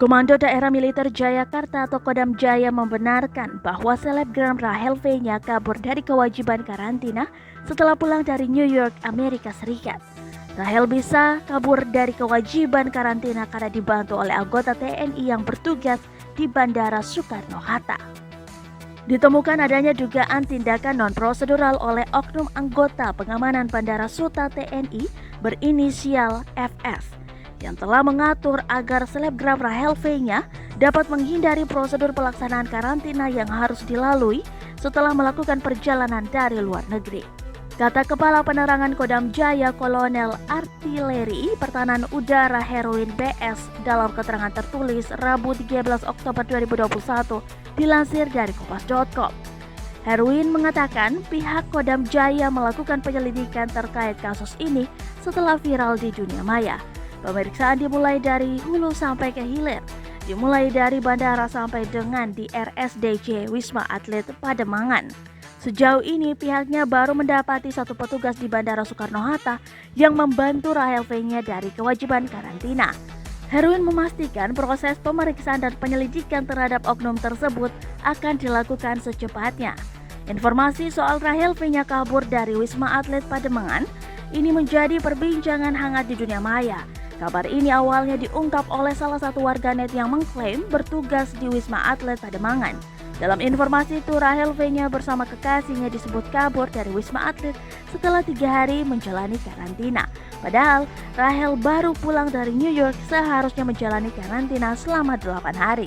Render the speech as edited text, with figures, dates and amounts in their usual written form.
Komando Daerah Militer Jayakarta atau Kodam Jaya membenarkan bahwa selebgram Rachel V-nya kabur dari kewajiban karantina setelah pulang dari New York, Amerika Serikat. Rachel bisa kabur dari kewajiban karantina karena dibantu oleh anggota TNI yang bertugas di Bandara Soekarno-Hatta. Ditemukan adanya dugaan tindakan non-prosedural oleh oknum anggota pengamanan Bandara Suta TNI berinisial FS yang telah mengatur agar selebgram Rachel V-nya dapat menghindari prosedur pelaksanaan karantina yang harus dilalui setelah melakukan perjalanan dari luar negeri. Kata Kepala Penerangan Kodam Jaya Kolonel Artileri Pertahanan Udara Heruwin BS dalam keterangan tertulis Rabu 13 Oktober 2021 dilansir dari Kompas.com. Heruwin mengatakan pihak Kodam Jaya melakukan penyelidikan terkait kasus ini setelah viral di dunia maya. Pemeriksaan dimulai dari hulu sampai ke hilir, dimulai dari bandara sampai dengan di RSDC Wisma Atlet Pademangan. Sejauh ini pihaknya baru mendapati satu petugas di Bandara Soekarno-Hatta yang membantu Rachel V-nya dari kewajiban karantina. Heruwin memastikan proses pemeriksaan dan penyelidikan terhadap oknum tersebut akan dilakukan secepatnya. Informasi soal Rachel V-nya kabur dari Wisma Atlet Pademangan ini menjadi perbincangan hangat di dunia maya. Kabar ini awalnya diungkap oleh salah satu warganet yang mengklaim bertugas di Wisma Atlet Pademangan. Dalam informasi itu, Rachel V-nya bersama kekasihnya disebut kabur dari Wisma Atlet setelah 3 hari menjalani karantina. Padahal, Rachel baru pulang dari New York seharusnya menjalani karantina selama 8 hari.